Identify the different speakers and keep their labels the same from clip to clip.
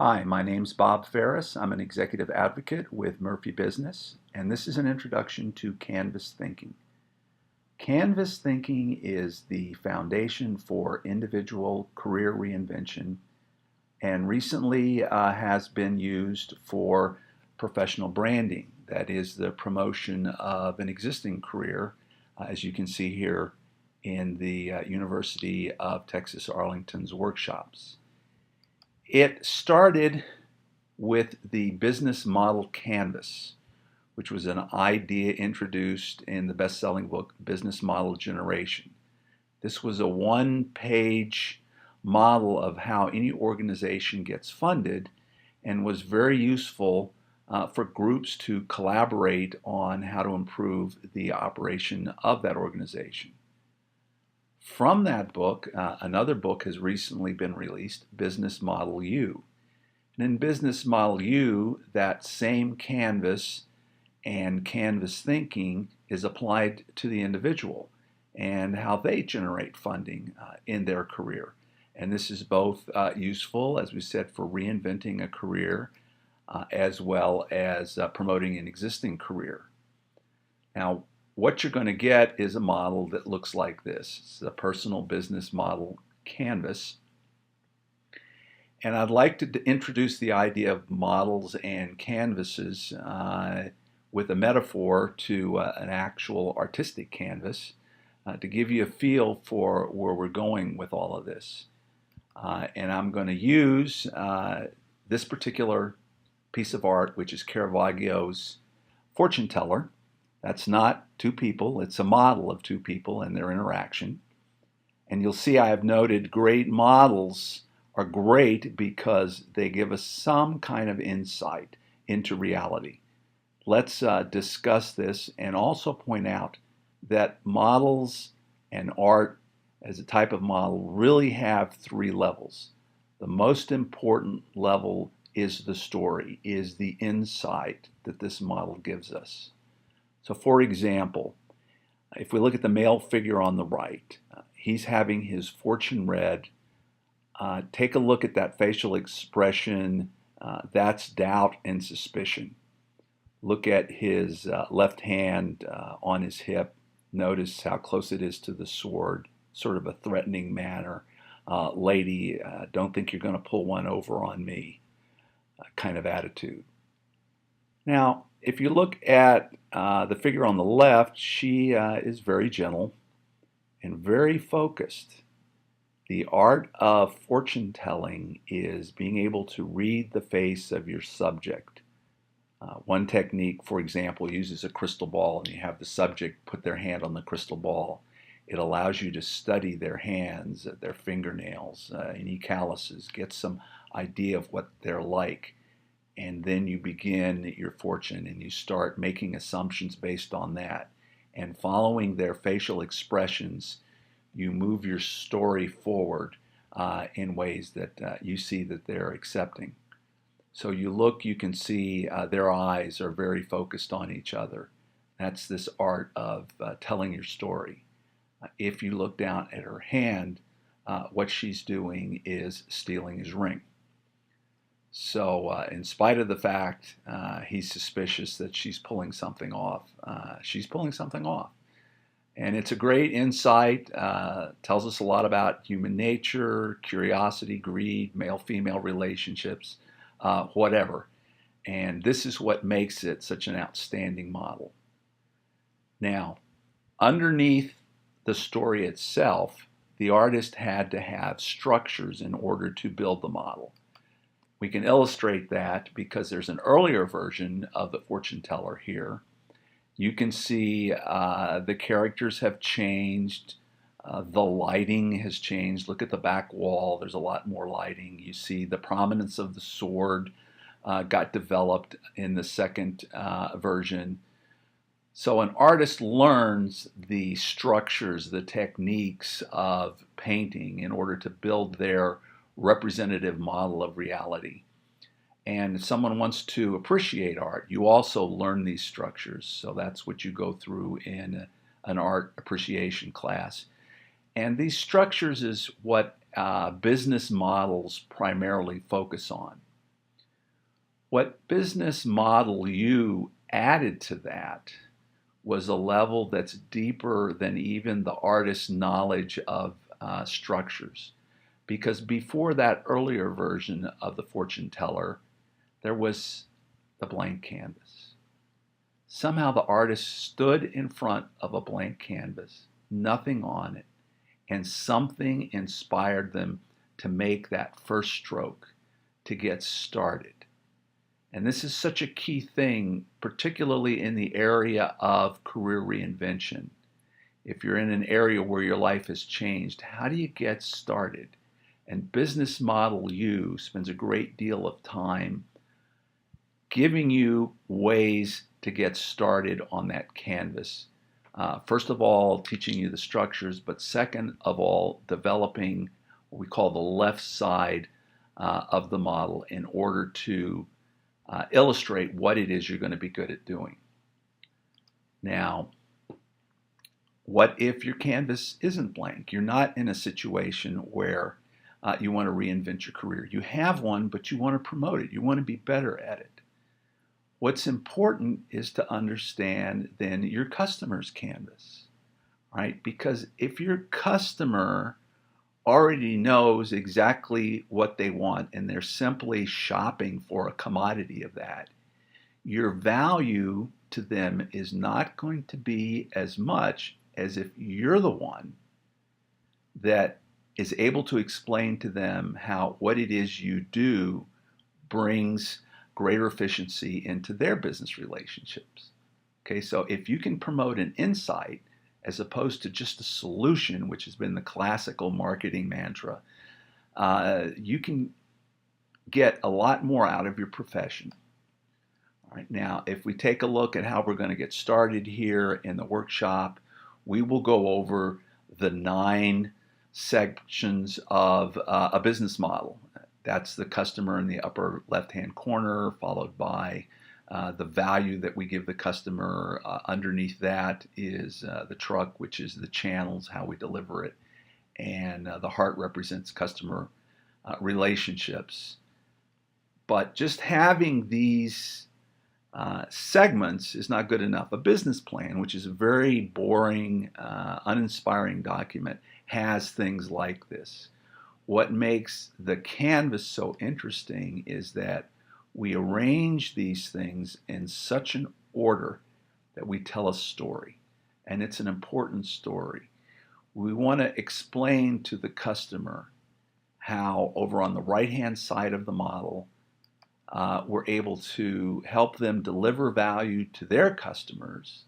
Speaker 1: Hi, my name's Bob Ferris. I'm an executive advocate with Murphy Business, and this is an introduction to Canvas thinking. Canvas thinking is the foundation for individual career reinvention and recently has been used for professional branding. That is the promotion of an existing career, as you can see here in the University of Texas Arlington's workshops. It started with the business model canvas, which was an idea introduced in the best-selling book Business Model Generation. This was a one-page model of how any organization gets funded and was very useful for groups to collaborate on how to improve the operation of that organization. From that book, another book has recently been released, Business Model U. And in Business Model U, that same canvas and canvas thinking is applied to the individual and how they generate funding in their career. And this is both useful, as we said, for reinventing a career as well as promoting an existing career. Now, what you're going to get is a model that looks like this. It's a personal business model canvas. And I'd like to introduce the idea of models and canvases with a metaphor to an actual artistic canvas to give you a feel for where we're going with all of this. And I'm going to use this particular piece of art, which is Caravaggio's Fortune Teller. That's not two people, it's a model of two people and their interaction. And you'll see I have noted great models are great because they give us some kind of insight into reality. Let's discuss this and also point out that models and art as a type of model really have three levels. The most important level is the story, is the insight that this model gives us. So for example, if we look at the male figure on the right, he's having his fortune read. Take a look at that facial expression. That's doubt and suspicion. Look at his left hand on his hip. Notice how close it is to the sword, sort of a threatening manner. Lady, don't think you're going to pull one over on me kind of attitude. Now, if you look at the figure on the left, she is very gentle and very focused. The art of fortune telling is being able to read the face of your subject. One technique, for example, uses a crystal ball, and you have the subject put their hand on the crystal ball. It allows you to study their hands, their fingernails, any calluses, get some idea of what they're like. And then you begin your fortune and you start making assumptions based on that. And following their facial expressions, you move your story forward in ways that you see that they're accepting. So you look, you can see their eyes are very focused on each other. That's this art of telling your story. If you look down at her hand, what she's doing is stealing his ring. So in spite of the fact he's suspicious that she's pulling something off, she's pulling something off. And it's a great insight, tells us a lot about human nature, curiosity, greed, male-female relationships, whatever. And this is what makes it such an outstanding model. Now, underneath the story itself, the artist had to have structures in order to build the model. We can illustrate that because there's an earlier version of the fortune teller here. You can see the characters have changed, the lighting has changed. Look at the back wall, there's a lot more lighting. You see the prominence of the sword got developed in the second version. So an artist learns the structures, the techniques of painting in order to build their representative model of reality. And if someone wants to appreciate art, you also learn these structures. So that's what you go through in an art appreciation class. And these structures is what business models primarily focus on. What Business Model U added to that was a level that's deeper than even the artist's knowledge of structures. Because before that earlier version of the fortune teller, there was the blank canvas. Somehow the artist stood in front of a blank canvas, nothing on it, and something inspired them to make that first stroke, to get started. And this is such a key thing, particularly in the area of career reinvention. If you're in an area where your life has changed, how do you get started? And Business Model U spends a great deal of time giving you ways to get started on that canvas. First of all, teaching you the structures, but second of all, developing what we call the left side of the model in order to illustrate what it is you're going to be good at doing. Now, what if your canvas isn't blank? You're not in a situation where you want to reinvent your career. You have one, but you want to promote it. You want to be better at it. What's important is to understand then your customer's canvas, right? Because if your customer already knows exactly what they want and they're simply shopping for a commodity of that, your value to them is not going to be as much as if you're the one that is able to explain to them how what it is you do brings greater efficiency into their business relationships. Okay, so if you can promote an insight as opposed to just a solution, which has been the classical marketing mantra, you can get a lot more out of your profession. All right, now, if we take a look at how we're going to get started here in the workshop, we will go over the 9 sections of a business model. That's the customer in the upper left-hand corner, followed by the value that we give the customer. Underneath that is the truck, which is the channels, how we deliver it. And the heart represents customer relationships. But just having these segments is not good enough. A business plan, which is a very boring, uninspiring document, has things like this. What makes the canvas so interesting is that we arrange these things in such an order that we tell a story, and it's an important story. We want to explain to the customer how over on the right-hand side of the model, we're able to help them deliver value to their customers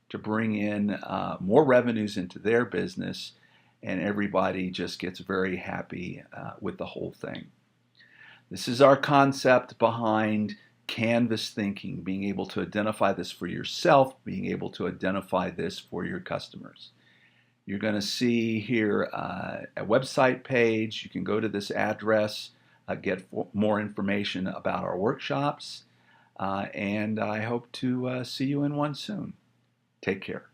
Speaker 1: to bring in more revenues into their business, and everybody just gets very happy with the whole thing. This is our concept behind canvas thinking, being able to identify this for yourself, being able to identify this for your customers. You're going to see here a website page. You can go to this address, get more information about our workshops, and I hope to see you in one soon. Take care.